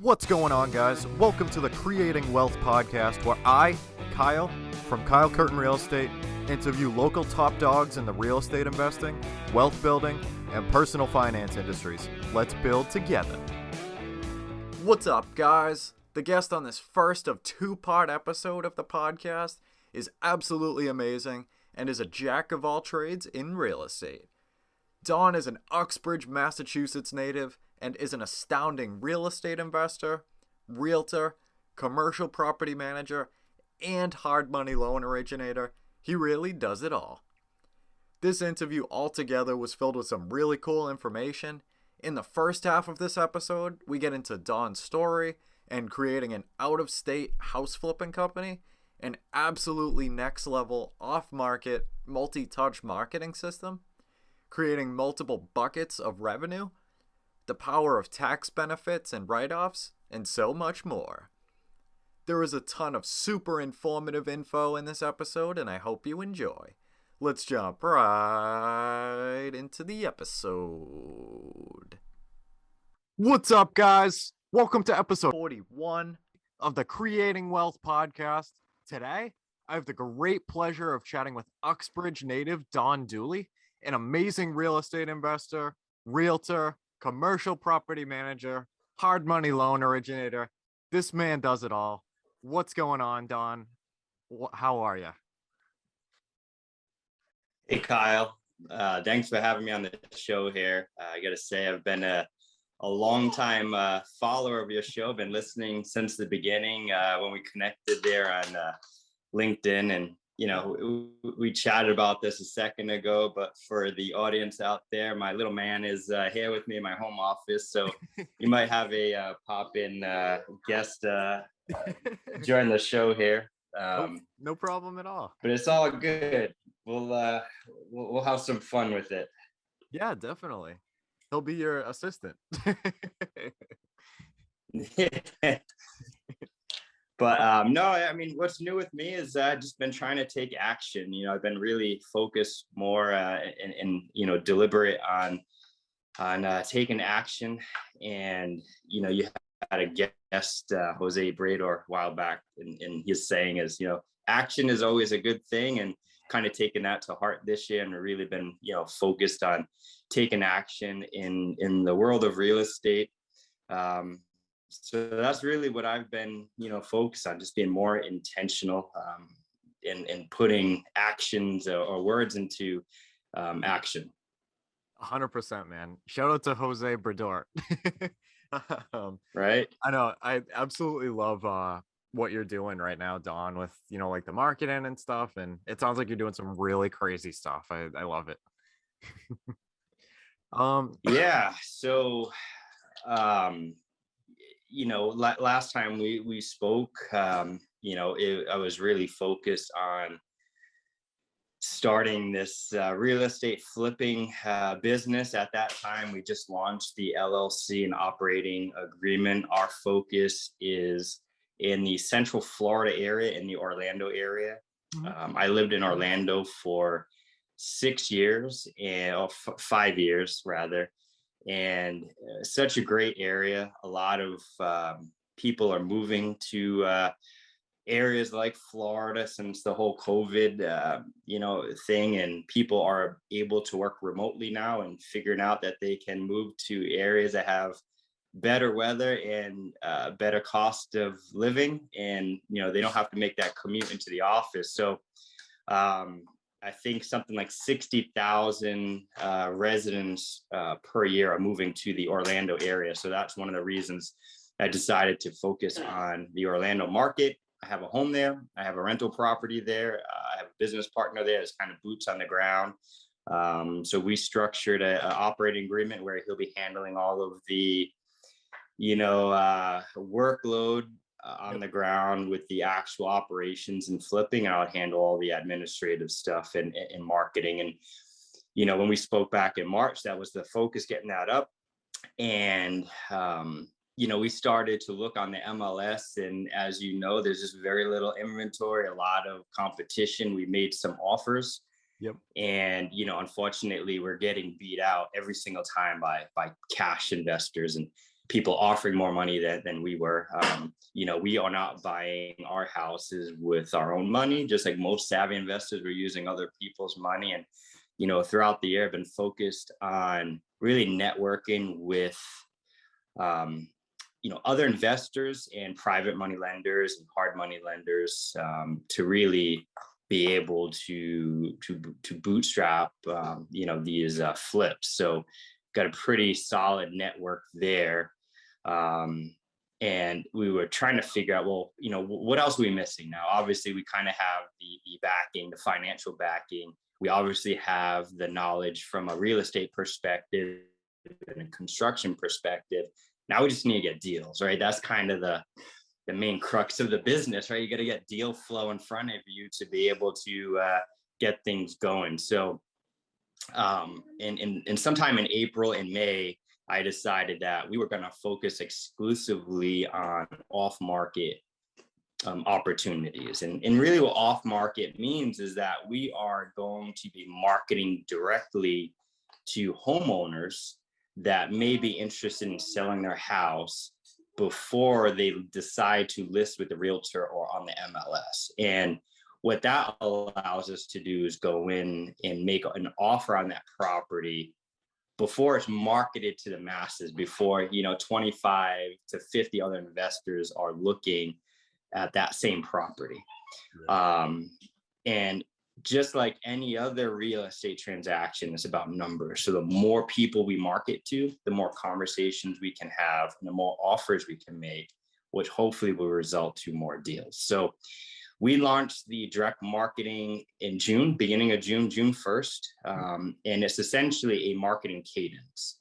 What's going on, guys? Welcome to the Creating Wealth Podcast, where I, Kyle, from Kyle Curtin Real Estate, interview local top dogs in the real estate investing, wealth building, and personal finance industries. Let's build together. What's up, guys? The guest on this first of two-part episode of the podcast is absolutely amazing and is a jack of all trades in real estate. Don is an Uxbridge, Massachusetts native and is an astounding real estate investor, realtor, commercial property manager, and hard money loan originator. He really does it all. This interview altogether was filled with some really cool information. In the first half of this episode, we get into Don's story and creating an out-of-state house flipping company, an absolutely next-level off-market multi-touch marketing system, creating multiple buckets of revenue, the power of tax benefits and write-offs, and so much more. There is a ton of super informative info in this episode, and I hope you enjoy. Let's jump right into the episode. What's up, guys? Welcome to episode 41 of the Creating Wealth Podcast. Today, I have the great pleasure of chatting with Uxbridge native Don Dooley, an amazing real estate investor, realtor, commercial property manager, hard money loan originator. This man does it all. What's going on, Don? How are you? Hey, Kyle. Thanks for having me on the show here. I got to say, I've been a long time follower of your show. Been listening since the beginning when we connected there on LinkedIn. And, you know, we chatted about this a second ago, but for the audience out there, my little man is here with me in my home office. So you might have a pop-in guest during the show here. No problem at all. But it's all good. We'll have some fun with it. Yeah, definitely. He'll be your assistant. But no, I mean, what's new with me is just been trying to take action. You know, I've been really focused more and you know, deliberate on taking action. And you know, you had a guest, Jose Brador, a while back, and his saying is, you know, action is always a good thing, and kind of taking that to heart this year, and really been, you know, focused on taking action in the world of real estate. So that's really what I've been, you know, focused on, just being more intentional in putting actions or words into action. 100%, man. Shout out to Jose Brador. Right. I know. I absolutely love what you're doing right now, Don, with, you know, like the marketing and stuff. And it sounds like you're doing some really crazy stuff. I love it. Yeah. So, you know, last time we spoke, you know, I was really focused on starting this real estate flipping business. At that time, we just launched the LLC and operating agreement. Our focus is in the Central Florida area, in the Orlando area. Mm-hmm. I lived in Orlando for 6 years, or 5 years rather. And such a great area. A lot of people are moving to areas like Florida since the whole COVID, you know, thing, and people are able to work remotely now and figuring out that they can move to areas that have better weather and better cost of living, and you know, they don't have to make that commute into the office. So I think something like 60,000 residents per year are moving to the Orlando area. So that's one of the reasons I decided to focus on the Orlando market. I have a home there. I have a rental property there. I have a business partner there. It's kind of boots on the ground. So we structured an operating agreement where he'll be handling all of the, you know, workload on the ground with the actual operations and flipping, and I'll handle all the administrative stuff and marketing. And, you know, when we spoke back in March, that was the focus, getting that up. And, you know, we started to look on the MLS, and as you know, there's just very little inventory, a lot of competition. We made some offers. Yep. And, you know, unfortunately, we're getting beat out every single time by cash investors. And people offering more money than we were. We are not buying our houses with our own money, just like most savvy investors were using other people's money. And, throughout the year, I've been focused on really networking with, other investors and private money lenders and hard money lenders to really be able to bootstrap, these flips. So got a pretty solid network there. And we were trying to figure out, well, what else are we missing now? Obviously, we kind of have the backing, the financial backing. We obviously have the knowledge from a real estate perspective and a construction perspective. Now we just need to get deals, right? That's kind of the main crux of the business, right? You got to get deal flow in front of you to be able to get things going. So, and sometime in April and May, I decided that we were going to focus exclusively on off-market opportunities. And really what off-market means is that we are going to be marketing directly to homeowners that may be interested in selling their house before they decide to list with the realtor or on the MLS. And what that allows us to do is go in and make an offer on that property before it's marketed to the masses, before 25 to 50 other investors are looking at that same property. And just like any other real estate transaction, it's about numbers. So the more people we market to, the more conversations we can have, and the more offers we can make, which hopefully will result to more deals. So we launched the direct marketing in June, beginning of June 1st. And it's essentially a marketing cadence.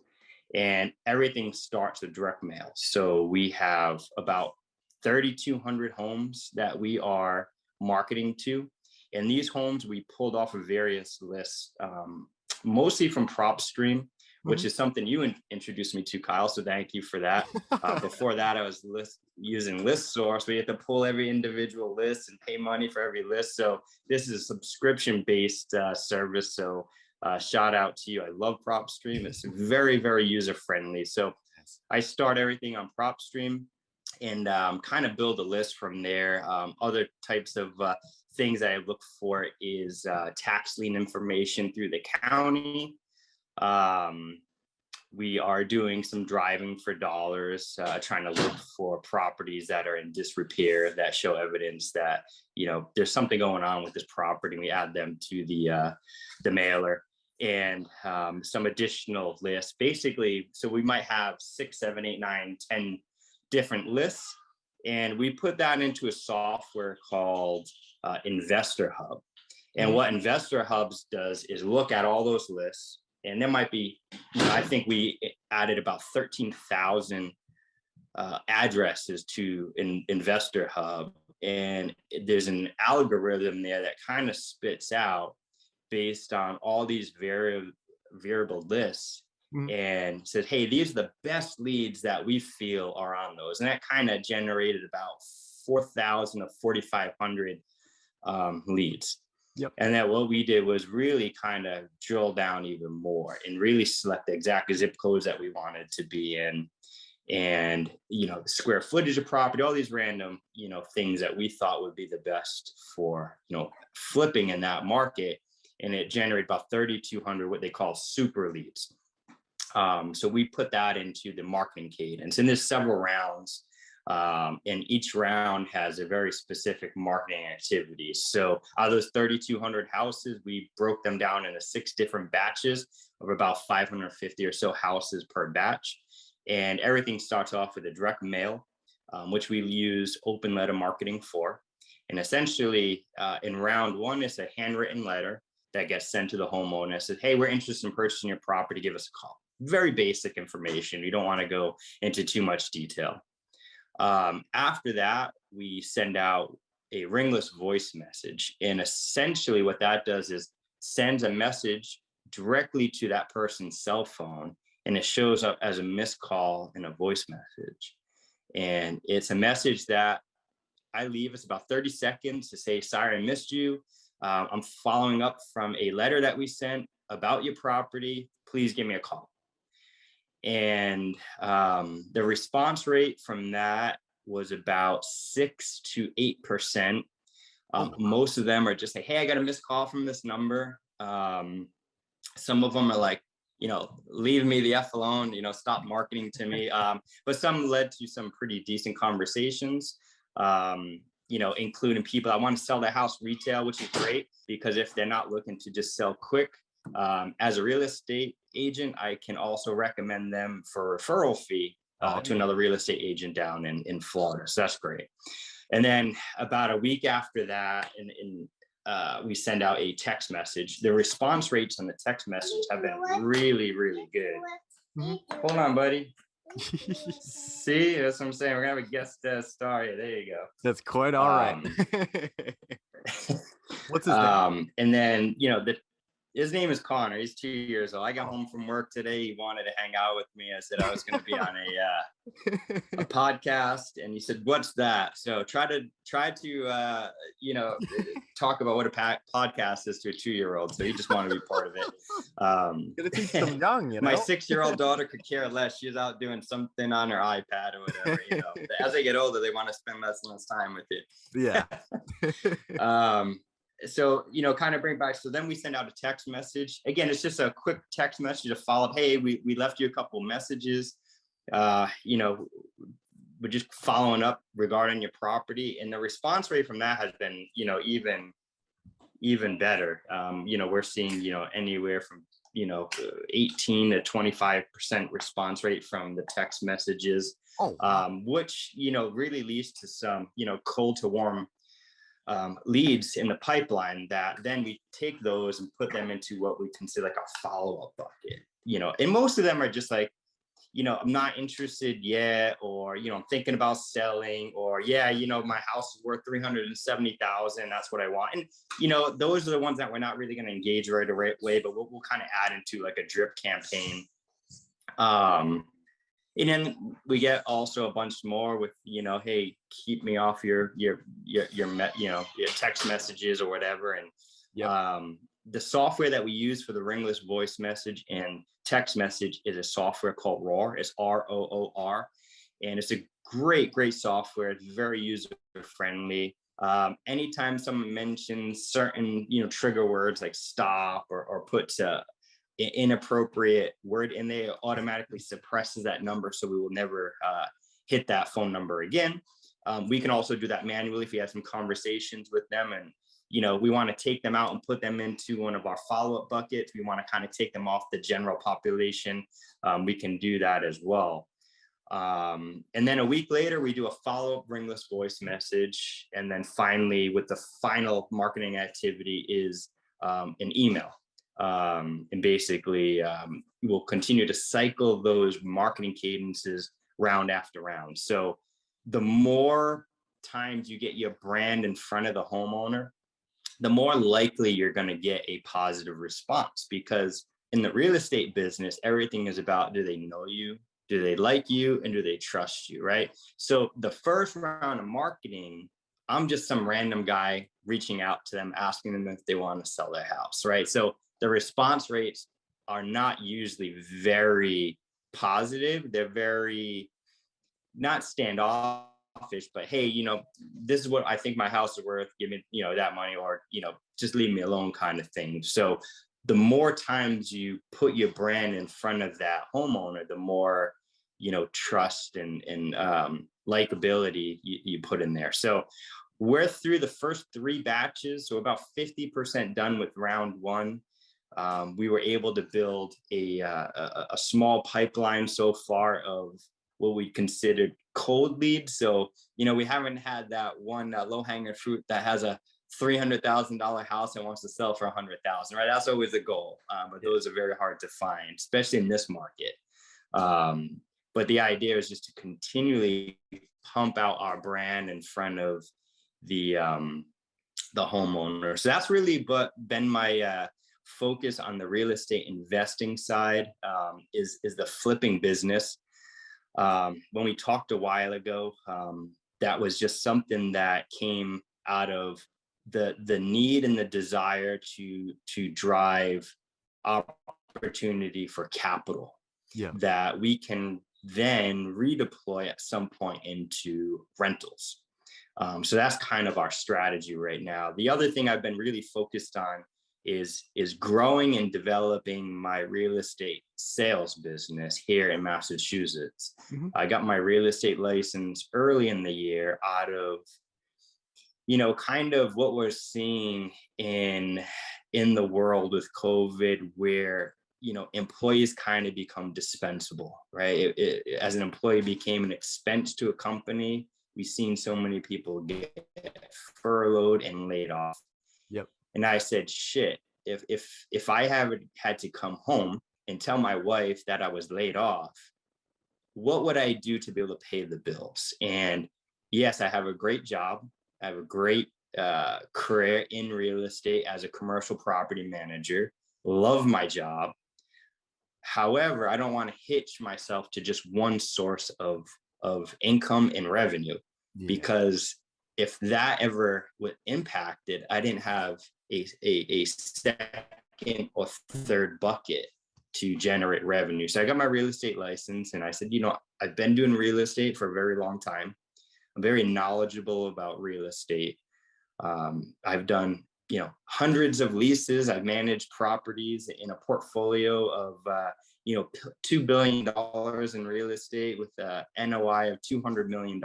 And everything starts with direct mail. So we have about 3,200 homes that we are marketing to. And these homes we pulled off of various lists, mostly from PropStream, which is something you introduced me to, Kyle. So thank you for that. Before that, I was using ListSource. We had to pull every individual list and pay money for every list. So this is a subscription-based service. So shout out to you. I love PropStream. It's very, very user-friendly. So I start everything on PropStream and kind of build a list from there. Other types of things that I look for is tax lien information through the county. We are doing some driving for dollars, trying to look for properties that are in disrepair that show evidence that, there's something going on with this property. We add them to the mailer, and some additional lists. Basically, so we might have 6, 7, 8, 9, 10 different lists, and we put that into a software called Investor Hub. And what Investor Hubs does is look at all those lists. And there might be, I think we added about 13,000 addresses to Investor Hub. And there's an algorithm there that kind of spits out based on all these variable lists and says, hey, these are the best leads that we feel are on those. And that kind of generated about 4,000 to 4,500 leads. Yep. And then what we did was really kind of drill down even more and really select the exact zip codes that we wanted to be in, and, the square footage of property, all these random, things that we thought would be the best for, flipping in that market. And it generated about 3,200, what they call super leads. So we put that into the marketing cadence, and there's several rounds. And each round has a very specific marketing activity. So out of those 3,200 houses, we broke them down into 6 different batches of about 550 or so houses per batch. And everything starts off with a direct mail, which we use open letter marketing for. And essentially in round 1, it's a handwritten letter that gets sent to the homeowner. It says, hey, we're interested in purchasing your property. Give us a call. Very basic information. We don't want to go into too much detail. After that, we send out a ringless voice message. And essentially what that does is sends a message directly to that person's cell phone, and it shows up as a missed call in a voice message. And it's a message that I leave. It's about 30 seconds to say, sorry, I missed you. I'm following up from a letter that we sent about your property. Please give me a call. And the response rate from that was about 6 to 8%. Most of them are just like, hey, I got a missed call from this number. Some of them are like, leave me the F alone, stop marketing to me. But some led to some pretty decent conversations, including people that want to sell their house retail, which is great because if they're not looking to just sell quick, as a real estate agent, I can also recommend them for a referral fee to another real estate agent down in Florida. So that's great. And then about a week after that, we send out a text message. The response rates on the text message have been really, really good. Mm-hmm. Hold on, buddy. See, that's what I'm saying. We're gonna have a guest star here. There you go. That's quite all right. What's his name? And then, his name is Connor. He's 2 years old. I got home from work today. He wanted to hang out with me. I said I was going to be on a podcast, and he said, "What's that?" So try to talk about what a podcast is to a 2-year-old. So he just wanted to be part of it. Gotta teach them young, My 6-year-old daughter could care less. She's out doing something on her iPad or whatever. As they get older, they want to spend less and less time with it. Yeah. So, kind of bring back. So then we send out a text message. Again, it's just a quick text message to follow up. Hey, we left you a couple messages. We're just following up regarding your property. And the response rate from that has been, even better. We're seeing, anywhere from, 18 to 25% response rate from the text messages, which, really leads to some, cold to warm leads in the pipeline that then we take those and put them into what we consider like a follow-up bucket, and most of them are just like, I'm not interested yet, or, I'm thinking about selling, or, my house is worth $370,000. That's what I want. And, those are the ones that we're not really going to engage right away, but we'll kind of add into like a drip campaign. And then we get also a bunch more with, hey, keep me off your text messages or whatever. And the software that we use for the ringless voice message and text message is a software called ROR. It's ROOR. And it's a great software. It's very user friendly. Anytime someone mentions certain, trigger words like stop or puts inappropriate word in there, it automatically suppresses that number, so we will never hit that phone number again. We can also do that manually if we have some conversations with them and we want to take them out and put them into one of our follow-up buckets. We want to kind of take them off the general population. We can do that as well. And then a week later, we do a follow-up ringless voice message. And then finally, with the final marketing activity is an email. And basically, we'll continue to cycle those marketing cadences round after round. So the more times you get your brand in front of the homeowner, the more likely you're going to get a positive response, because in the real estate business, everything is about, do they know you? Do they like you? And do they trust you? Right? So the first round of marketing, I'm just some random guy reaching out to them, asking them if they want to sell their house. Right? So the response rates are not usually very positive. They're very not standoffish, but hey, this is what I think my house is worth. Give me, that money, or, just leave me alone kind of thing. So the more times you put your brand in front of that homeowner, the more, trust and likability you put in there. So we're through the first 3 batches. So about 50% done with round 1. We were able to build a small pipeline so far of what we considered cold leads. So, we haven't had that one low-hanging fruit that has a $300,000 house and wants to sell for $100,000, right? That's always a goal, but those are very hard to find, especially in this market. But the idea is just to continually pump out our brand in front of the homeowner. So that's really been my focus on the real estate investing side, is the flipping business. When we talked a while ago, that was just something that came out of the need and the desire to drive opportunity for capital. that we can then redeploy at some point into rentals. So that's kind of our strategy right now. The other thing I've been really focused on is growing and developing my real estate sales business here in Massachusetts. I got my real estate license early in the year out of, kind of what we're seeing in the world with COVID, where employees kind of become dispensable, right? As an employee became an expense to a company. We've seen so many people get furloughed and laid off. And I said, shit, if I haven't had to come home and tell my wife that I was laid off, what would I do to be able to pay the bills? And yes, I have a great job. I have a great career in real estate as a commercial property manager. Love my job. However, I don't want to hitch myself to just one source of income and revenue, because if that ever was impacted, I didn't have a second or third bucket to generate revenue. So I got my real estate license, and I said, I've been doing real estate for a very long time. I'm very knowledgeable about real estate. I've done, hundreds of leases. I've managed properties in a portfolio of, $2 billion in real estate with a NOI of $200 million.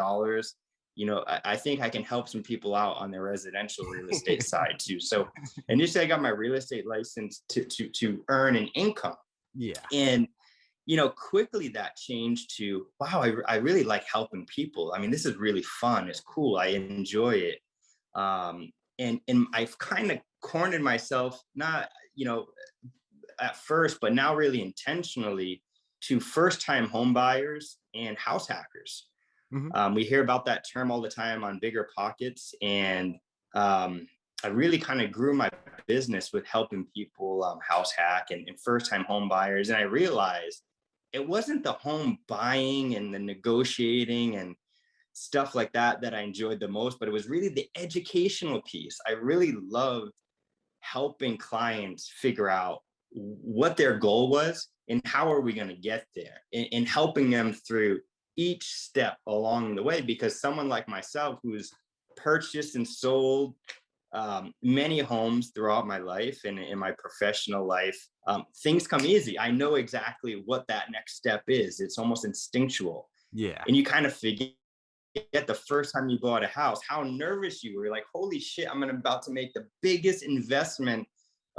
I think I can help some people out on their residential real estate side too. So initially I got my real estate license to earn an income. And, quickly that changed to, wow, I really like helping people. I mean, this is really fun. It's cool. I enjoy it. And I've kind of cornered myself, not, at first, but now really intentionally, to first-time home buyers and house hackers. We hear about that term all the time on Biggerpockets, and I really kind of grew my business with helping people house hack and first-time home buyers. And I realized it wasn't the home buying and the negotiating and stuff like that I enjoyed the most, but it was really the educational piece. I really loved helping clients figure out what their goal was and how are we going to get there, and helping them through each step along the way. Because someone like myself, who's purchased and sold many homes throughout my life and in my professional life, things come easy. I know exactly what that next step is. It's almost instinctual. And you kind of forget the first time you bought a house, how nervous you were. Like, holy shit, I'm about to make the biggest investment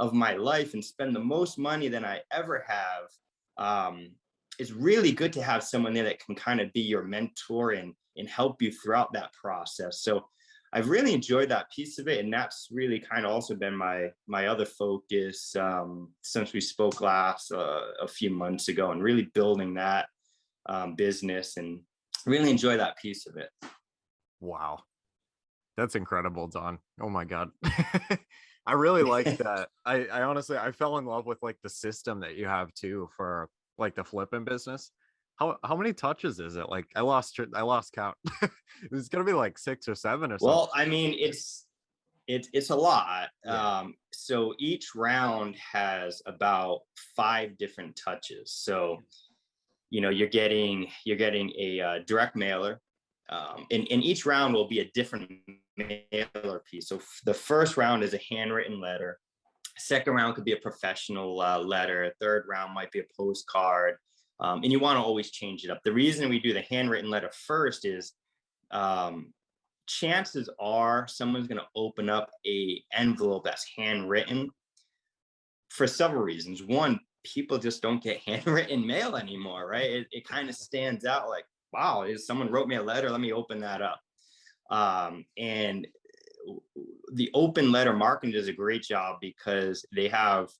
of my life and spend the most money than I ever have. It's really good to have someone there that can kind of be your mentor and help you throughout that process. So I've really enjoyed that piece of it. And that's really kind of also been my other focus since we spoke last a few months ago, and really building that business, and really enjoy that piece of it. Wow. That's incredible, Don. Oh my God. I really like that. I honestly, I fell in love with like the system that you have too for like the flipping business. How many touches is it? Like I lost count. It's gonna be like 6 or 7 or something. Well, I mean, it's a lot. So each round has about 5 different touches. So you're getting a direct mailer, and each round will be a different mailer piece. So the first round is a handwritten letter. Second round could be a professional letter. Third round might be a postcard. And you want to always change it up. The reason we do the handwritten letter first is chances are someone's going to open up a envelope that's handwritten for several reasons. One, people just don't get handwritten mail anymore, right? It kind of stands out like, wow, someone wrote me a letter, let me open that up. And the open letter marketing does a great job because they have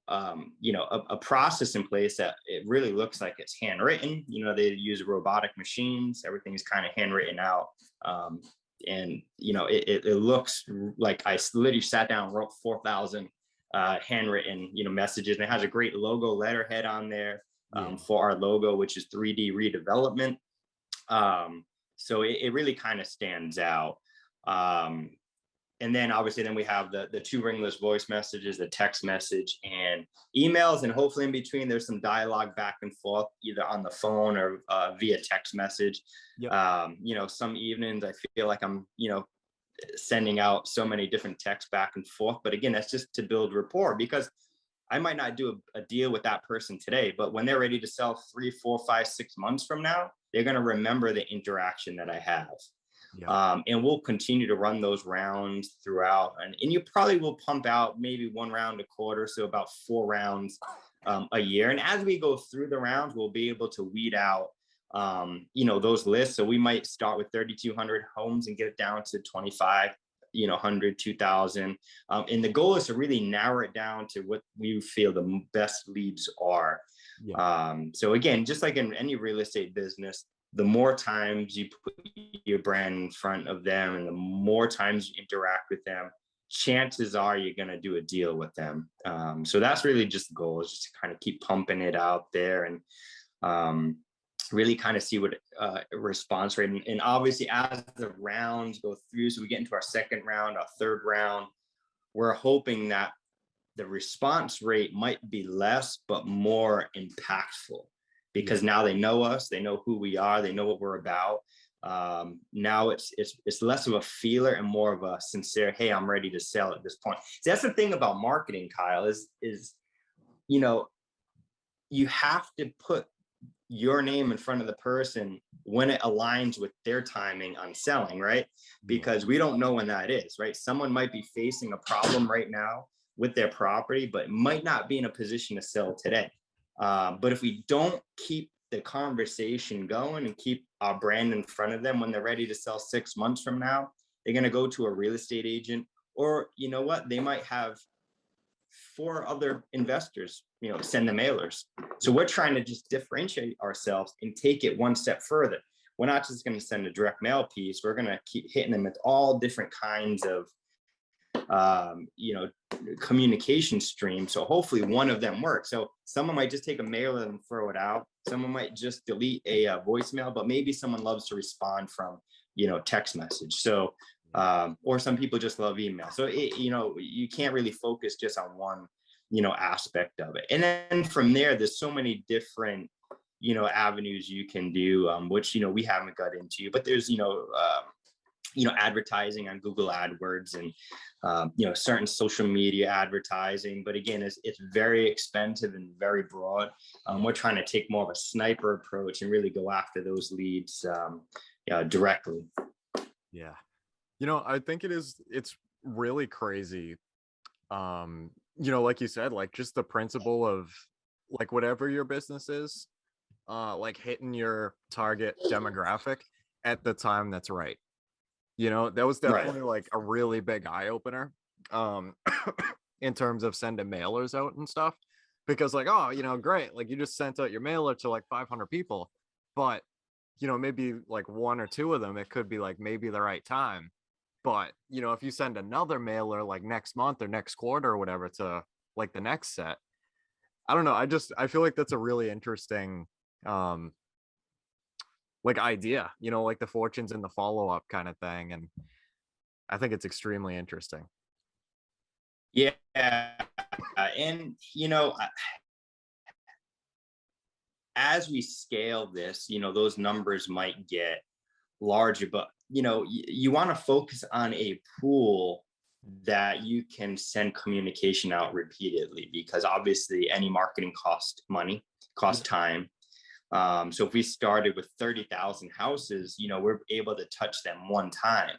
a process in place that it really looks like it's handwritten. They use robotic machines, everything's kind of handwritten out. And it looks like I literally sat down and wrote 4,000 handwritten messages, and it has a great logo letterhead on there for our logo, which is 3D redevelopment. So it really kind of stands out. And then obviously then we have the two ringless voice messages, the text message and emails. And hopefully in between there's some dialogue back and forth, either on the phone or via text message. Yep. Some evenings I feel like I'm, sending out so many different texts back and forth. But again, that's just to build rapport, because I might not do a deal with that person today, but when they're ready to sell 3, 4, 5, 6 months from now, they're going to remember the interaction that I have. Yeah. And we'll continue to run those rounds throughout. And you probably will pump out maybe 1 round a quarter, so about 4 rounds a year. And as we go through the rounds, we'll be able to weed out, those lists. So we might start with 3,200 homes and get it down to 25, 100, 2,000. And the goal is to really narrow it down to what we feel the best leads are. Yeah. So again, just like in any real estate business, the more times you put your brand in front of them and the more times you interact with them, chances are you're going to do a deal with them. So that's really just the goal, is just to kind of keep pumping it out there and really kind of see what response rate. And obviously as the rounds go through, so we get into our second round, our third round, we're hoping that the response rate might be less, but more impactful, because now they know us, they know who we are, they know what we're about. Now it's less of a feeler and more of a sincere, hey, I'm ready to sell at this point. So that's the thing about marketing, Kyle, is you have to put your name in front of the person when it aligns with their timing on selling, right? Because we don't know when that is, right? Someone might be facing a problem right now with their property, but might not be in a position to sell today. But if we don't keep the conversation going and keep our brand in front of them when they're ready to sell 6 months from now, they're going to go to a real estate agent, or you know what, they might have 4 other investors, send the mailers. So we're trying to just differentiate ourselves and take it one step further. We're not just going to send a direct mail piece. We're going to keep hitting them with all different kinds of communication stream. So hopefully one of them works. So someone might just take a mailer and throw it out. Someone might just delete a voicemail, but maybe someone loves to respond from, text message. So, or some people just love email. So, you can't really focus just on one, aspect of it. And then from there, there's so many different, avenues you can do, which, we haven't got into, but there's, advertising on Google AdWords and, certain social media advertising. But again, it's very expensive and very broad. We're trying to take more of a sniper approach and really go after those leads directly. Yeah. I think it's really crazy. Like you said, like just the principle of like whatever your business is, like hitting your target demographic at the time that's right. That was definitely like a really big eye opener in terms of sending mailers out and stuff, because like, great. Like you just sent out your mailer to like 500 people, but maybe like 1 or 2 of them, it could be like maybe the right time. But, if you send another mailer like next month or next quarter or whatever to like the next set, I don't know. I feel like that's a really interesting like idea, like the fortunes and the follow-up kind of thing. And I think it's extremely interesting. Yeah. And, as we scale this, those numbers might get larger, but, you want to focus on a pool that you can send communication out repeatedly, because obviously any marketing costs money, costs time. So if we started with 30,000 houses, we're able to touch them one time,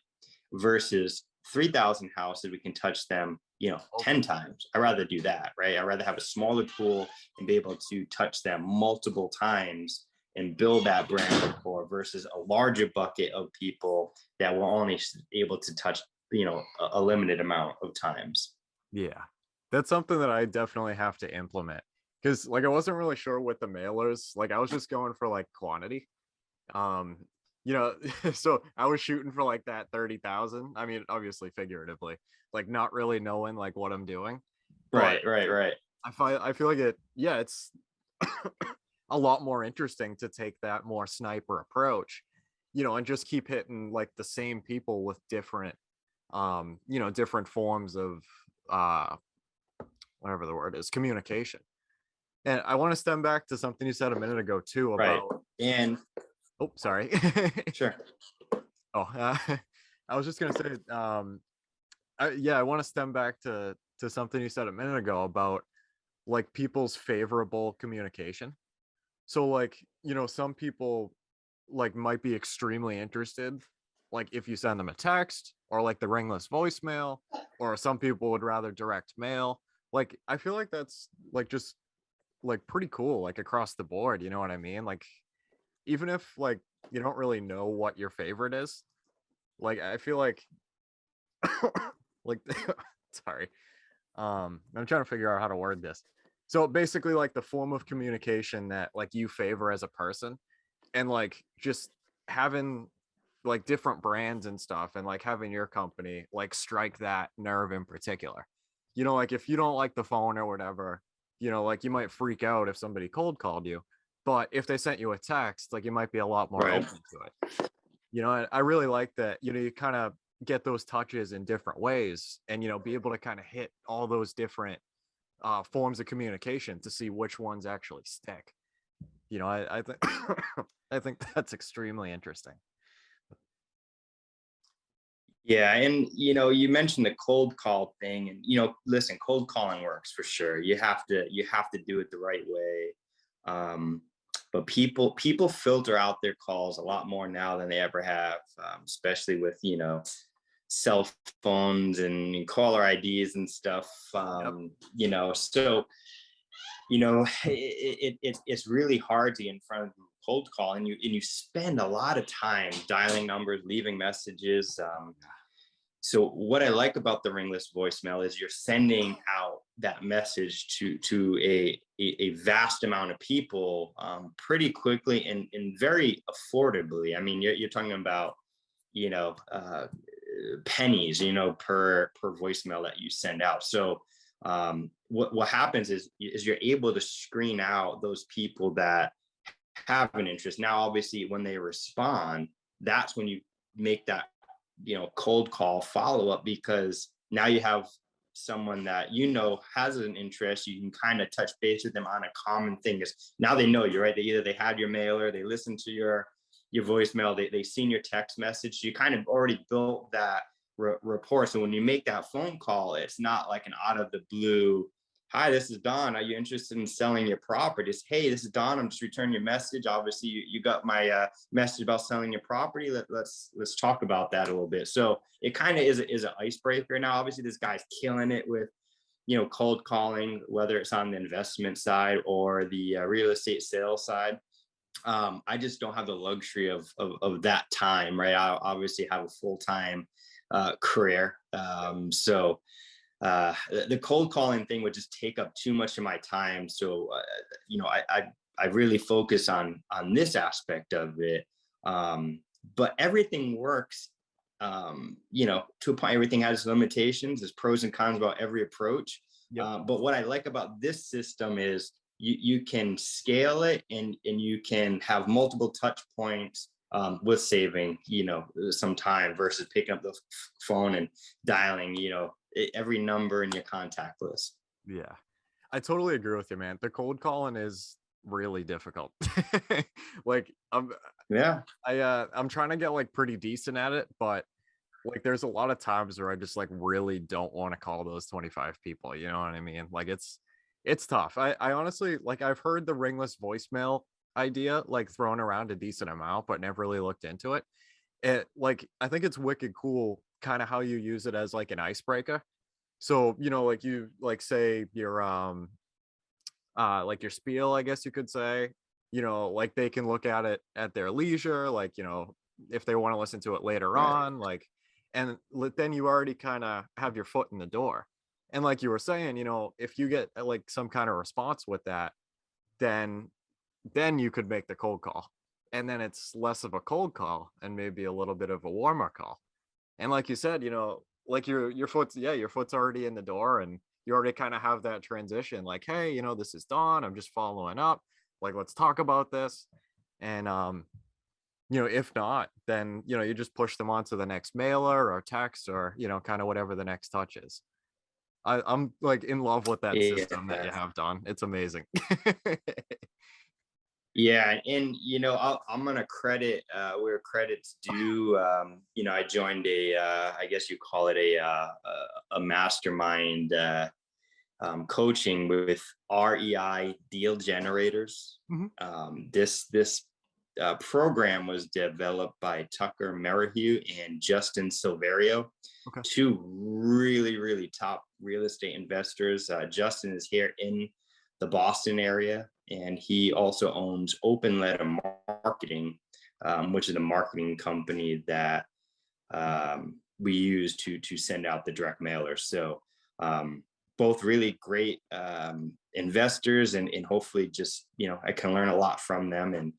versus 3,000 houses, we can touch them, 10 times. I'd rather do that, right? I'd rather have a smaller pool and be able to touch them multiple times and build that brand rapport, versus a larger bucket of people that we're only able to touch, a limited amount of times. Yeah, that's something that I definitely have to implement. Because like I wasn't really sure with the mailers, like I was just going for like quantity. So I was shooting for like that 30,000. I mean, obviously figuratively, like not really knowing like what I'm doing. Right. I feel like it's a lot more interesting to take that more sniper approach, and just keep hitting like the same people with different different forms of whatever the word is, communication. And I want to stem back to something you said a minute ago too Right. about, And oh, sorry. sure. I was just going to say, I want to stem back to something you said a minute ago about like people's favorable communication. So like, some people like might be extremely interested, like if you send them a text or like the ringless voicemail, or some people would rather direct mail. Like, I feel like that's like just like pretty cool, like across the board, you know what I mean? Like, even if like you don't really know what your favorite is, like I feel like like sorry. I'm trying to figure out how to word this. So basically like the form of communication that like you favor as a person, and like just having like different brands and stuff, and like having your company like strike that nerve in particular. Like if you don't like the phone or whatever, like you might freak out if somebody cold called you, but if they sent you a text, like you might be a lot more Right. open to it. I really like that, you kind of get those touches in different ways, and be able to kind of hit all those different forms of communication to see which ones actually stick. I think I think that's extremely interesting. Yeah, and you mentioned the cold call thing, and listen, cold calling works for sure. You have to do it the right way. Um, but people filter out their calls a lot more now than they ever have, especially with cell phones and caller IDs and stuff. Yep. So it's really hard to get in front of cold call, and you spend a lot of time dialing numbers, leaving messages. So what I like about the ringless voicemail is you're sending out that message to a vast amount of people pretty quickly and very affordably. I mean, you're talking about pennies per voicemail that you send out. So what happens is you're able to screen out those people that have an interest. Now, obviously, when they respond, that's when you make that cold call follow up, because now you have someone that has an interest. You can kind of touch base with them on a common thing. Is now they know you, right? They had your mailer, they listened to your voicemail, they seen your text message. You kind of already built that rapport. So when you make that phone call, it's not like an out of the blue, "Hi, this is Don. Are you interested in selling your property?" It's, "Hey, this is Don. I'm just returning your message. Obviously, you got my message about selling your property. Let's talk about that a little bit." So it kind of is an icebreaker. Now, obviously, this guy's killing it with cold calling, whether it's on the investment side or the real estate sales side. I just don't have the luxury of that time, right? I obviously have a full-time career, so the cold calling thing would just take up too much of my time. So I really focus on this aspect of it. But everything works, to a point. Everything has limitations. There's pros and cons about every approach. Yep. But what I like about this system is you can scale it, and you can have multiple touch points with saving some time versus picking up the phone and dialing every number in your contact list. Yeah, I totally agree with you, man. The cold calling is really difficult. Like, Yeah. I'm trying to get like pretty decent at it, but like there's a lot of times where I just like really don't want to call those 25 people. You know what I mean? Like it's tough. I honestly, like, I've heard the ringless voicemail idea like thrown around a decent amount, but never really looked into it. Like, I think it's wicked cool kind of how you use it as like an icebreaker. So, like you like say your like your spiel, I guess you could say, like they can look at it at their leisure, like, if they want to listen to it later Right. on, like, and then you already kind of have your foot in the door. And like you were saying, if you get like some kind of response with that, then you could make the cold call. And then it's less of a cold call and maybe a little bit of a warmer call. And like you said, like your foot's already in the door, and you already kind of have that transition. Like, hey, this is Don. I'm just following up. Like, let's talk about this. And If not, then, you just push them on to the next mailer or text or, kind of whatever the next touch is. I'm like in love with that system that you Yeah. have, Don. It's amazing. Yeah, and I'm gonna credit where credit's due. I joined I guess you call it a mastermind coaching with REI deal generators. Mhm. This program was developed by Tucker Merrihew and Justin Silverio, Okay. two really, really top real estate investors. Justin is here in the Boston area, and he also owns Open Letter Marketing, which is a marketing company that we use to send out the direct mailers. So both really great investors, and hopefully just I can learn a lot from them. And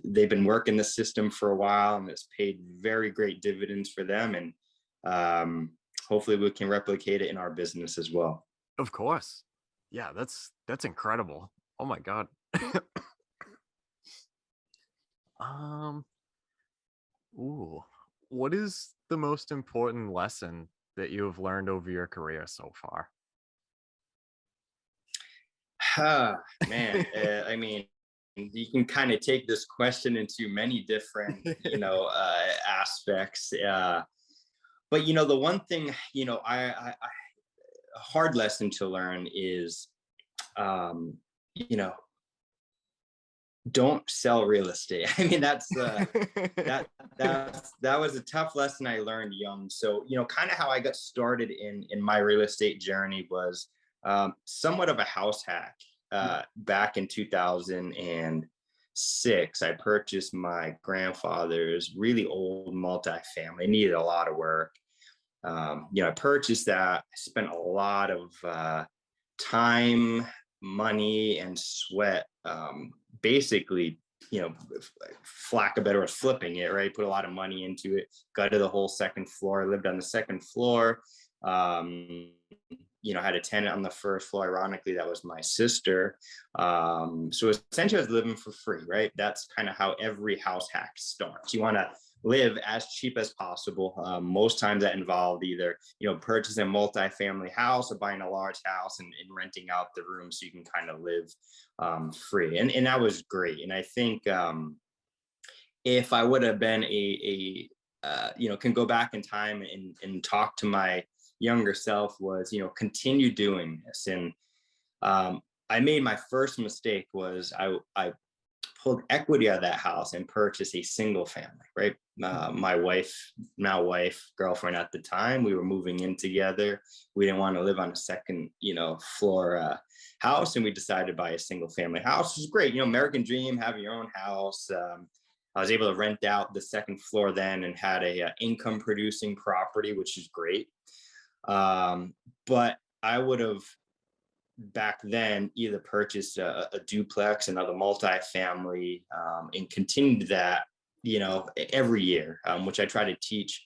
they've been working the system for a while, and it's paid very great dividends for them. And hopefully we can replicate it in our business as well. Of course. Yeah, that's incredible. Oh my God. Um, ooh, what is the most important lesson that you have learned over your career so far? Man, I mean, you can kind of take this question into many different, aspects. But the one thing, a hard lesson to learn is, um, you know, don't sell real estate. I mean, that was a tough lesson I learned young. So, kind of how I got started in my real estate journey was somewhat of a house hack. Back in 2006, I purchased my grandfather's really old multifamily. It needed a lot of work. I purchased that. I spent a lot of time, money, and sweat. Basically, flack of better was flipping it, right? Put a lot of money into it, gutted the whole second floor, lived on the second floor. Had a tenant on the first floor. Ironically, that was my sister. So essentially I was living for free, right? That's kind of how every house hack starts. You want to live as cheap as possible. Most times that involved either, purchasing a multifamily house or buying a large house and renting out the room so you can kind of live free. And that was great. And I think if I would have been can go back in time and talk to my younger self, was, continue doing this. And I made my first mistake was I pulled equity out of that house and purchased a single family, right? My girlfriend at the time, we were moving in together. We didn't want to live on a second, floor house. And we decided to buy a single family house, which is great. American dream, having your own house. I was able to rent out the second floor then and had a income producing property, which is great. But I would have back then either purchased a duplex, another multifamily, and continued that, every year, which I try to teach,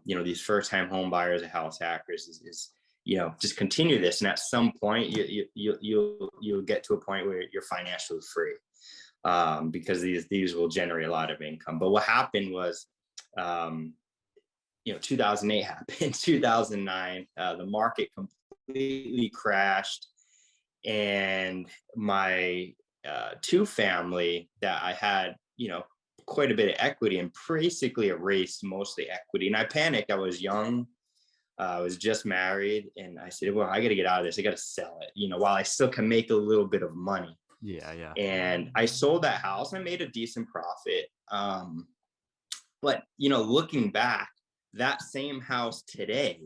these first time home buyers and house hackers is just continue this. And at some point you'll get to a point where you're financially free, because these will generate a lot of income. But what happened was, 2008 happened, 2009, the market completely crashed, and my two family that I had, quite a bit of equity and basically erased most of the equity. And I panicked. I was young. I was just married, and I said, well, I got to get out of this. I got to sell it, while I still can make a little bit of money. Yeah. And I sold that house. I made a decent profit. But, looking back, that same house today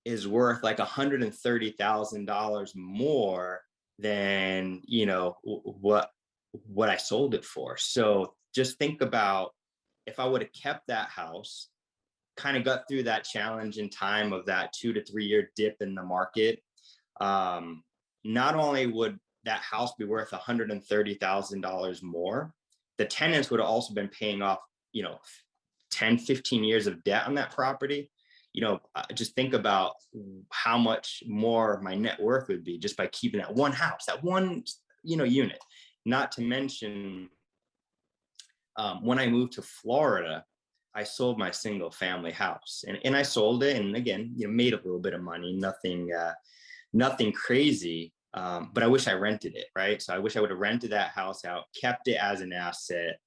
is worth like $130,000 more than, what I sold it for. So just think about, if I would have kept that house, kind of got through that challenge in time of that 2 to 3 year dip in the market, not only would that house be worth $130,000 more, the tenants would have also been paying off, 10, 15 years of debt on that property. Just think about how much more my net worth would be just by keeping that one house, that one, unit. Not to mention, When I moved to Florida, I sold my single family house, and I sold it. And again, made a little bit of money, nothing crazy. But I wish I rented it, right? So I wish I would have rented that house out, kept it as an asset.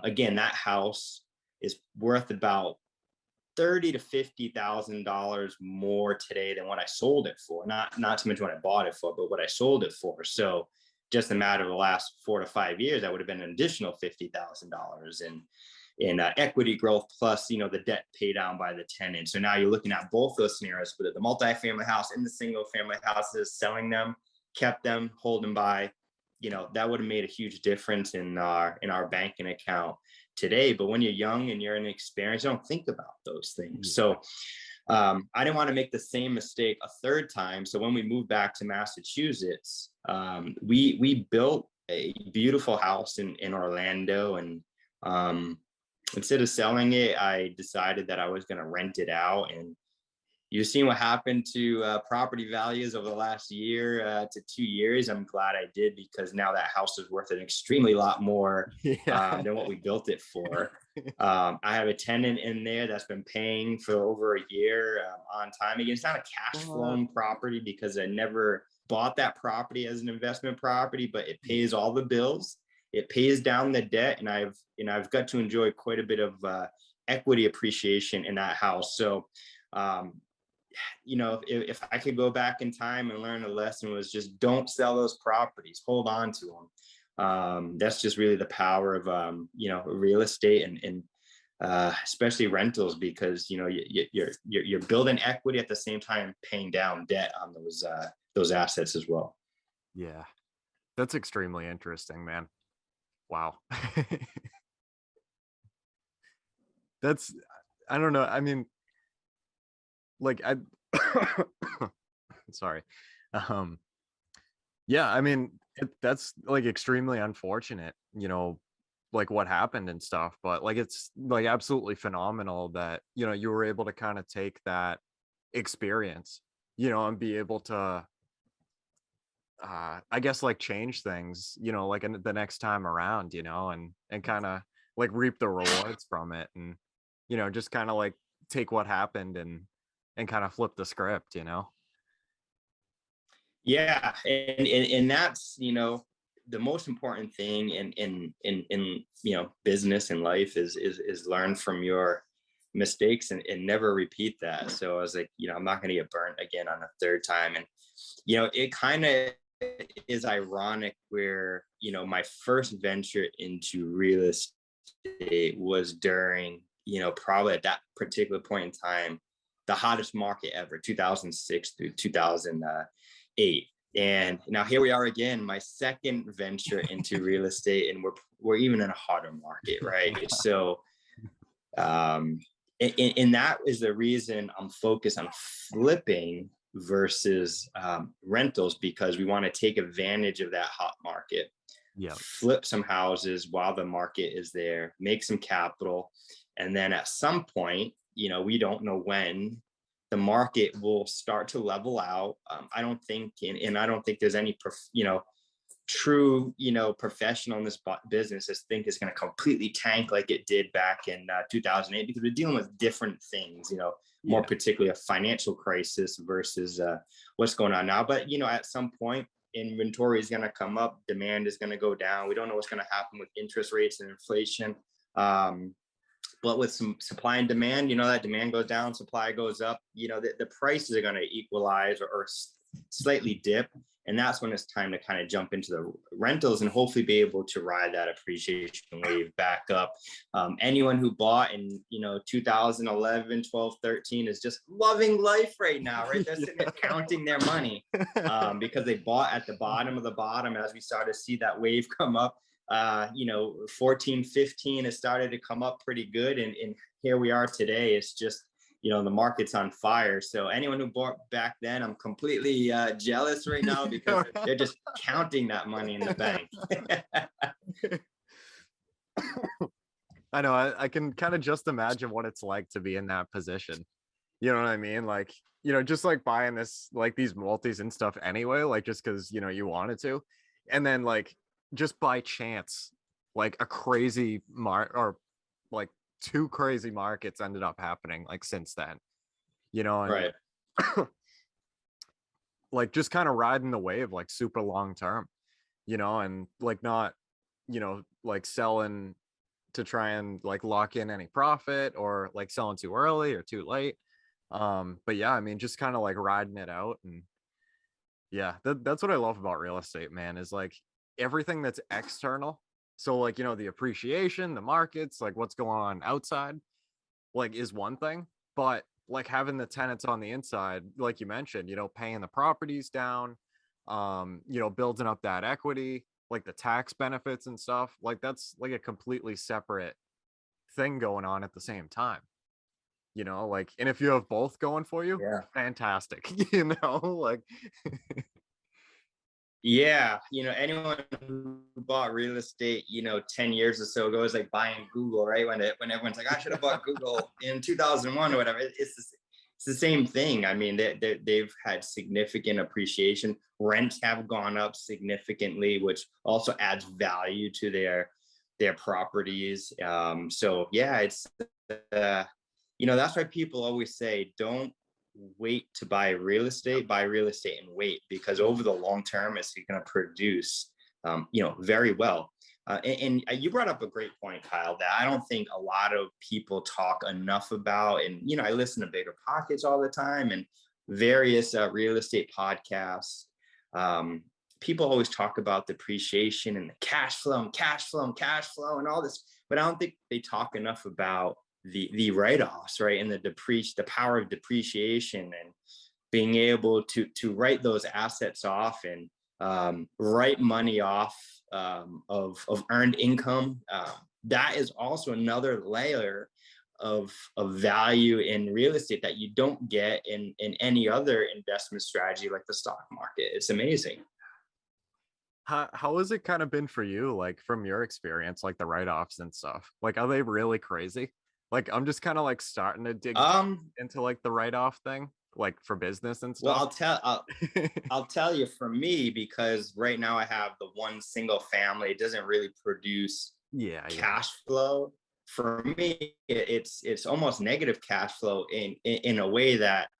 Again, that house is worth about $30,000 to $50,000 more today than what I sold it for. Not to mention what I bought it for, but what I sold it for. So just a matter of the last 4 to 5 years, that would have been an additional $50,000 in equity growth, plus the debt pay down by the tenant. So now you're looking at both those scenarios, but the multifamily house and the single family houses, selling them, kept them, hold them by, that would have made a huge difference in our banking account today. But when you're young and you're inexperienced, you don't think about those things. So I didn't want to make the same mistake a third time. So when we moved back to Massachusetts, we built a beautiful house in Orlando, and instead of selling it, I decided that I was going to rent it out. And you've seen what happened to property values over the last year to 2 years. I'm glad I did, because now that house is worth an extremely lot more than what we built it for. I have a tenant in there that's been paying for over a year on time. Again, it's not a cash flowing property because I never bought that property as an investment property, but it pays all the bills. It pays down the debt, and I've got to enjoy quite a bit of equity appreciation in that house. So if I could go back in time and learn a lesson, was just don't sell those properties, hold on to them. That's just really the power of real estate and especially rentals, because you're building equity at the same time paying down debt on those assets as well. Yeah, that's extremely interesting, man. Wow. I don't know. I mean, like sorry. Yeah, I mean, that's like extremely unfortunate, like what happened and stuff, but like it's like absolutely phenomenal that you were able to kind of take that experience, and be able to I guess like change things, like the next time around, and kind of like reap the rewards from it, and just kind of like take what happened and kind of flip the script. Yeah, and that's the most important thing in business and life is learn from your mistakes and never repeat that. So I was like, I'm not going to get burnt again on a third time. And it kind of is ironic where my first venture into real estate was during probably at that particular point in time the hottest market ever, 2006 through 2008. And now here we are again, my second venture into real estate, and we're even in a hotter market, right? So and that is the reason I'm focused on flipping versus rentals, because we want to take advantage of that hot market. Flip some houses while the market is there, make some capital, and then at some point, we don't know when the market will start to level out. I don't think, and I don't think there's any true professional in this business that think it's going to completely tank like it did back in 2008, because we're dealing with different things, more particularly a financial crisis versus what's going on now. But at some point, inventory is going to come up, demand is going to go down. We don't know what's going to happen with interest rates and inflation. But with some supply and demand, that demand goes down, supply goes up, the prices are going to equalize or slightly dip. And that's when it's time to kind of jump into the rentals and hopefully be able to ride that appreciation wave back up. Anyone who bought in, 2011, 12, 13 is just loving life right now, right? They're sitting there counting their money because they bought at the bottom of the bottom. As we started to see that wave come up, 14, 15, it started to come up pretty good. And here we are today. It's just, the market's on fire. So anyone who bought back then, I'm completely jealous right now because they're just counting that money in the bank. I know. I can kind of just imagine what it's like to be in that position. You know what I mean? Like, just like buying this, like these multis and stuff anyway, like just because, you wanted to. And then like just by chance, like a crazy or like two crazy markets ended up happening like since then, and Right. like just kind of riding the wave like super long term, and like not, like selling to try and like lock in any profit or like selling too early or too late. But yeah, I mean, just kind of like riding it out. And yeah, that's what I love about real estate, man, is like everything that's external. So like, the appreciation, the markets, like what's going on outside, like is one thing, but like having the tenants on the inside, like you mentioned, paying the properties down, building up that equity, like the tax benefits and stuff, like that's like a completely separate thing going on at the same time, like, and if you have both going for you, Yeah. fantastic. Like Yeah, anyone who bought real estate, 10 years or so ago is like buying Google, right? When everyone's like, I should have bought Google in 2001 or whatever. It's the same thing. I mean, they've had significant appreciation. Rents have gone up significantly, which also adds value to their properties. So yeah, it's that's why people always say, don't wait to buy real estate and wait, because over the long term it's going to produce very well. And you brought up a great point, Kyle, that I don't think a lot of people talk enough about. And I listen to Biggerpockets all the time and various real estate podcasts. People always talk about depreciation and the cash flow and all this, but I don't think they talk enough about the write-offs, right? And the power of depreciation and being able to write those assets off and write money off of earned income. That is also another layer of value in real estate that you don't get in any other investment strategy like the stock market. It's amazing. How has it kind of been for you, like from your experience, like the write-offs and stuff? Like, are they really crazy? Like, I'm just kind of like starting to dig into like the write-off thing, like for business and Well, stuff. I'll tell you, for me, because right now I have the one single family, it doesn't really produce cash flow. For me, it's almost negative cash flow in a way that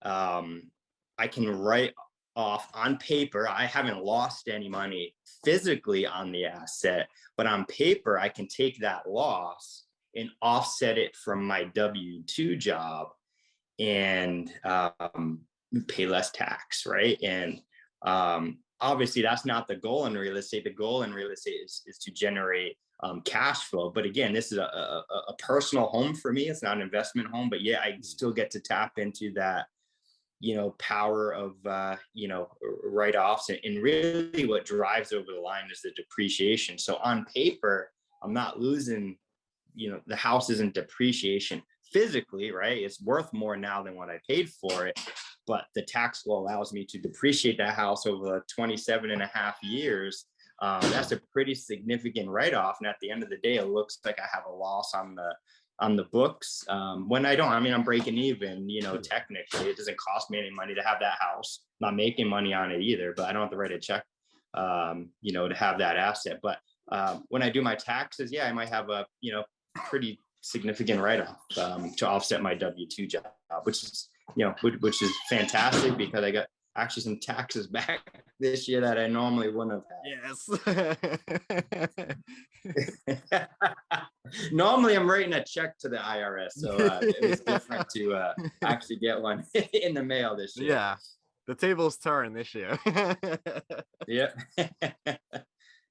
I can write off on paper. I haven't lost any money physically on the asset, but on paper, I can take that loss and offset it from my W-2 job and pay less tax, right? And obviously, that's not the goal in real estate. The goal in real estate is to generate cash flow. But again, this is a personal home for me. It's not an investment home, but yeah, I still get to tap into that power of write-offs, and really what drives over the line is the depreciation. So on paper, I'm not losing, the house isn't depreciation physically, right? It's worth more now than what I paid for it, but the tax law allows me to depreciate that house over 27 and a half years. That's a pretty significant write-off, and at the end of the day, it looks like I have a loss on the books, when I don't. I mean, I'm breaking even, technically. It doesn't cost me any money to have that house. I'm not making money on it either, but I don't have to write a check, to have that asset. But when I do my taxes, yeah, I might have a, pretty significant write-off to offset my W-2 job, which is, which is fantastic, because I got actually some taxes back this year that I normally wouldn't have had. Yes. Normally I'm writing a check to the IRS, so it was different to actually get one in the mail this year. Yeah, the tables turn this year. Yeah.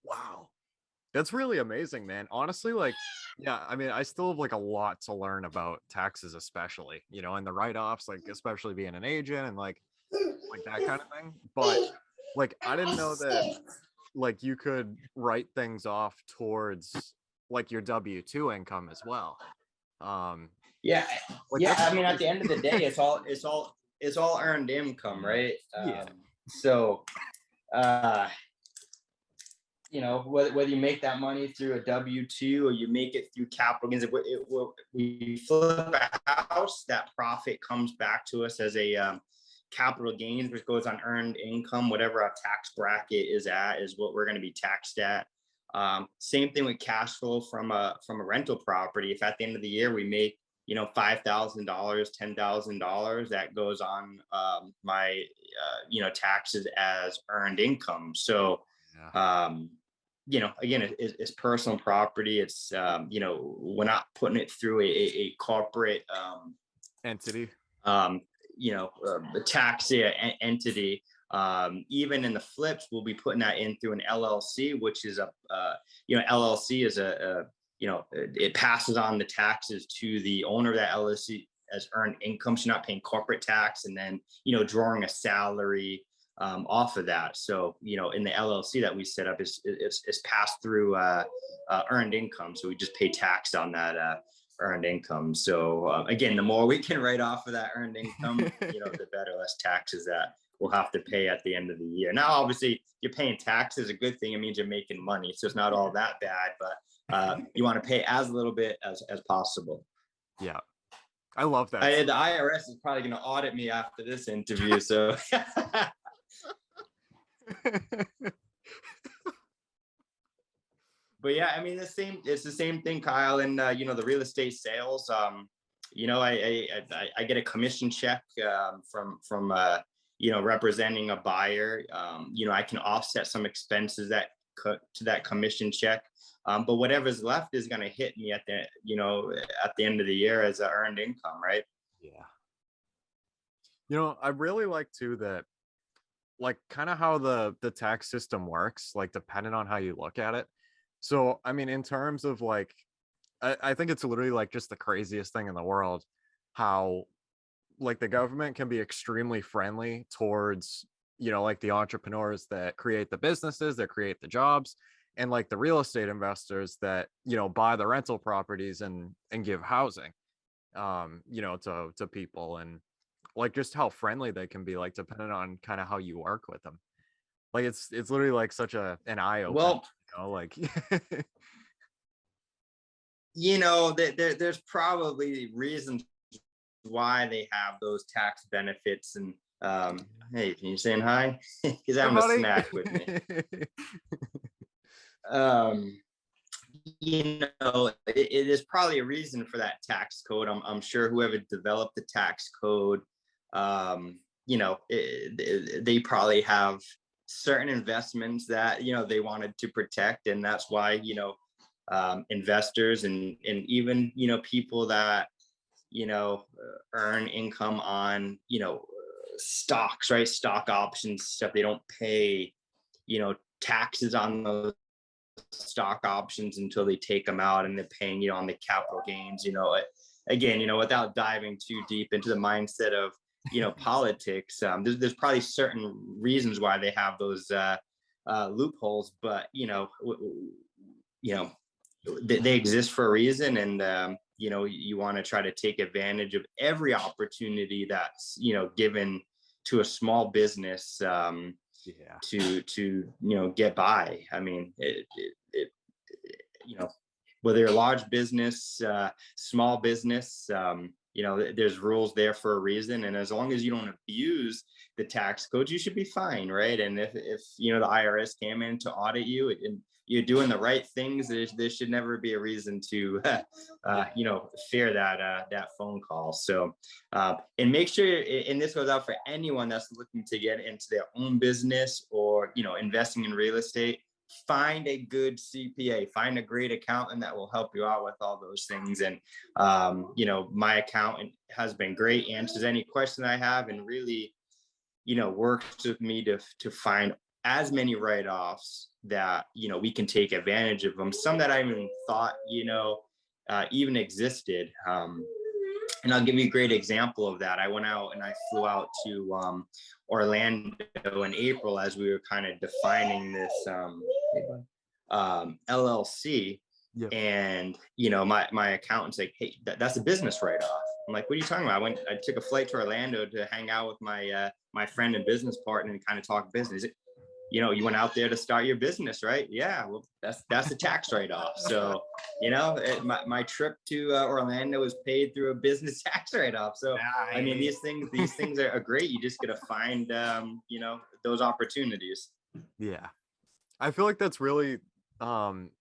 Wow, that's really amazing, man. Honestly, like, yeah, I mean, I still have like a lot to learn about taxes, especially, and the write-offs, like especially being an agent and like that kind of thing. But like, I didn't know that like you could write things off towards like your W-2 income as well. Yeah. Like, Yeah. I mean, at the end of the day, it's all earned income, right? Yeah. So, whether you make that money through a W-2 or you make it through capital gains, we flip a house, that profit comes back to us as a capital gains, which goes on earned income. Whatever our tax bracket is at is what we're going to be taxed at. Same thing with cash flow from a rental property. If at the end of the year we make, $5,000, $10,000, that goes on my taxes as earned income. So again, it's personal property. It's we're not putting it through a corporate entity. The tax entity. Even in the flips, we'll be putting that in through an LLC, which is LLC is it passes on the taxes to the owner of that LLC as earned income. So you're not paying corporate tax and then, drawing a salary off of that. So, in the LLC that we set up is passed through earned income. So we just pay tax on that earned income. So again, the more we can write off of that earned income, the better, less taxes that we'll have to pay at the end of the year. Now, obviously, you're paying taxes, a good thing. It means you're making money. So it's not all that bad, but you want to pay as little bit as possible. Yeah. I love that. The IRS is probably going to audit me after this interview. So but yeah, I mean, it's the same thing, Kyle. And the real estate sales, I get a commission check from representing a buyer. I can offset some expenses to that commission check. But whatever's left is going to hit me at the end of the year as a earned income, right? Yeah. I really like too that, like, kind of how the tax system works, like, depending on how you look at it. So, I mean, in terms of like, I think it's literally like just the craziest thing in the world, how like the government can be extremely friendly towards, like the entrepreneurs that create the businesses, that create the jobs, and like the real estate investors that, buy the rental properties and give housing, to people, and like just how friendly they can be, like depending on kind of how you work with them. Like it's literally like such an eye opener. Well, like there's probably reasons why they have those tax benefits. And hey, can you saying hi? Because I'm a snack with me. It is probably a reason for that tax code. I'm sure whoever developed the tax code, they probably have certain investments that they wanted to protect, and that's why investors and even people that earn income on stocks, right, stock options stuff, they don't pay taxes on those stock options until they take them out, and they're paying on the capital gains. Again, without diving too deep into the mindset of politics, there's probably certain reasons why they have those loopholes, but they exist for a reason. And you want to try to take advantage of every opportunity that's given to a small business to get by. I mean, whether you're a large business, small business, there's rules there for a reason. And as long as you don't abuse the tax codes, you should be fine, right? And if the IRS came in to audit you and you're doing the right things, there should never be a reason to fear that phone call. So and make sure, and this goes out for anyone that's looking to get into their own business or investing in real estate, find a good CPA, find a great accountant that will help you out with all those things. And my accountant has been great, answers any question I have, and really works with me to find as many write-offs that we can take advantage of them, some that I even thought even existed. And I'll give you a great example of that. I went out and I flew out to Orlando in April as we were kind of defining this LLC. Yep. And my accountant's like, hey, that's a business write-off. I'm like, what are you talking about? I took a flight to Orlando to hang out with my friend and business partner and kind of talk business. You went out there to start your business, right? Yeah, well, that's a tax write-off. So, my trip to Orlando was paid through a business tax write-off. So, nice. I mean, these things are great. You just got to find, those opportunities. Yeah. I feel like that's really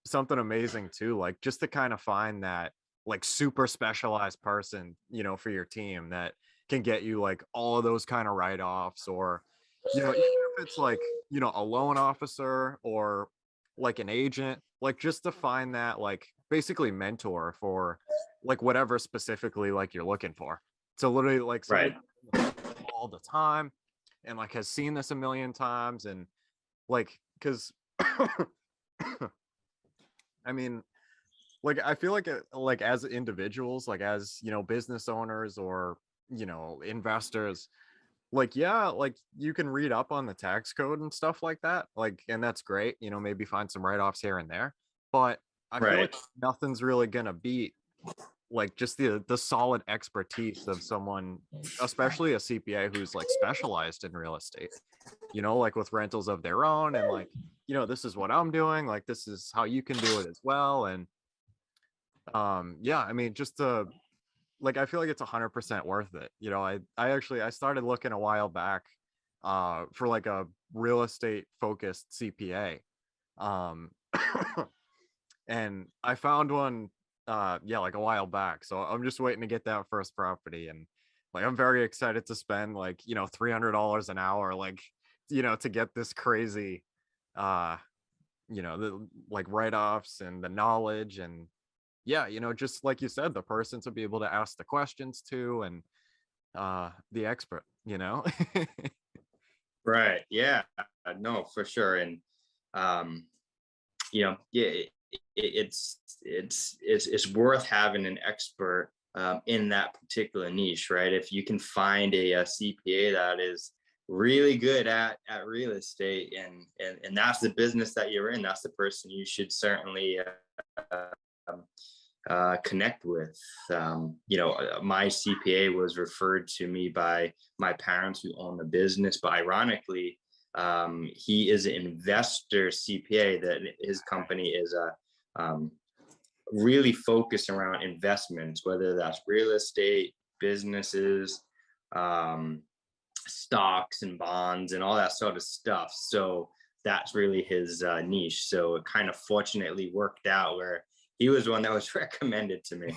something amazing too, like just to kind of find that like super specialized person, for your team that can get you like all of those kind of write-offs, or even if it's like, a loan officer or like an agent, like just to find that like basically mentor for like whatever specifically like you're looking for. So literally like somebody all the time and like has seen this a million times, and like because I mean, like I feel like like as individuals, like as business owners or investors, like yeah, like you can read up on the tax code and stuff like that, like, and that's great, maybe find some write-offs here and there, but I feel like nothing's really gonna beat like just the solid expertise of someone, especially a CPA who's like specialized in real estate, like with rentals of their own, and like, this is what I'm doing, like this is how you can do it as well. And yeah, I mean, just to like, I feel like it's 100% worth it. I started looking a while back for like a real estate focused CPA, um and I found one yeah, like a while back, so I'm just waiting to get that first property, and like I'm very excited to spend like $300 an hour, like to get this crazy uh the like write-offs and the knowledge, and yeah, just like you said, the person to be able to ask the questions to, and the expert. Right. Yeah. No, for sure. And yeah, it's worth having an expert in that particular niche, right? If you can find a CPA that is really good at real estate, and that's the business that you're in, that's the person you should certainly connect with. My CPA was referred to me by my parents who own the business, but ironically, he is an investor CPA, that his company is really focused around investments, whether that's real estate, businesses, stocks and bonds and all that sort of stuff. So that's really his niche. So it kind of fortunately worked out where he was one that was recommended to me.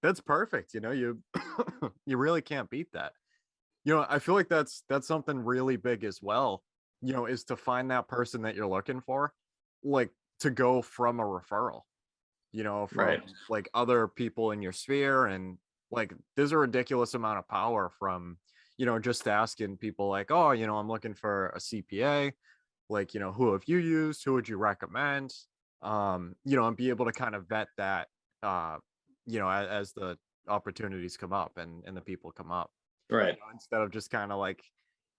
That's perfect. You you really can't beat that. I feel like that's something really big as well, is to find that person that you're looking for, like to go from a referral, from like other people in your sphere. And like there's a ridiculous amount of power from, just asking people like, oh, I'm looking for a CPA, like, who have you used? Who would you recommend? And be able to kind of vet that, as the opportunities come up and the people come up. Right. Instead of just kind of like,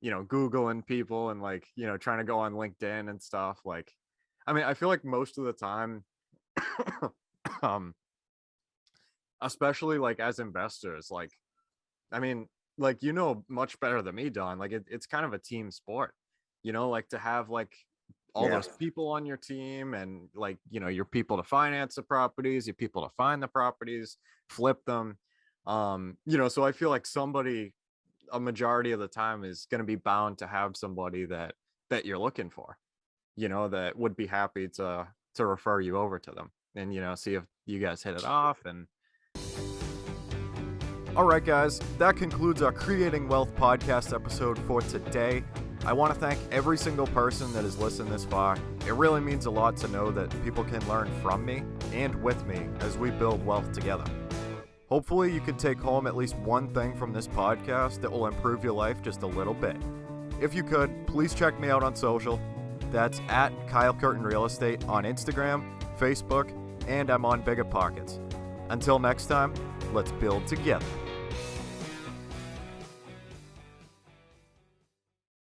Googling people and like, trying to go on LinkedIn and stuff. Like, I mean, I feel like most of the time, especially like as investors, like, I mean, like, much better than me, Don, like it's kind of a team sport, like to have like all those people on your team, and like, your people to finance the properties, your people to find the properties, flip them. So I feel like a majority of the time is going to be bound to have somebody that you're looking for, that would be happy to refer you over to them, and, see if you guys hit it off. And all right, guys, that concludes our Creating Wealth podcast episode for today. I want to thank every single person that has listened this far. It really means a lot to know that people can learn from me and with me as we build wealth together. Hopefully you can take home at least one thing from this podcast that will improve your life just a little bit. If you could, please check me out on social. That's at Kyle Curtin Real Estate on Instagram, Facebook, and I'm on Biggerpockets. Until next time, let's build together.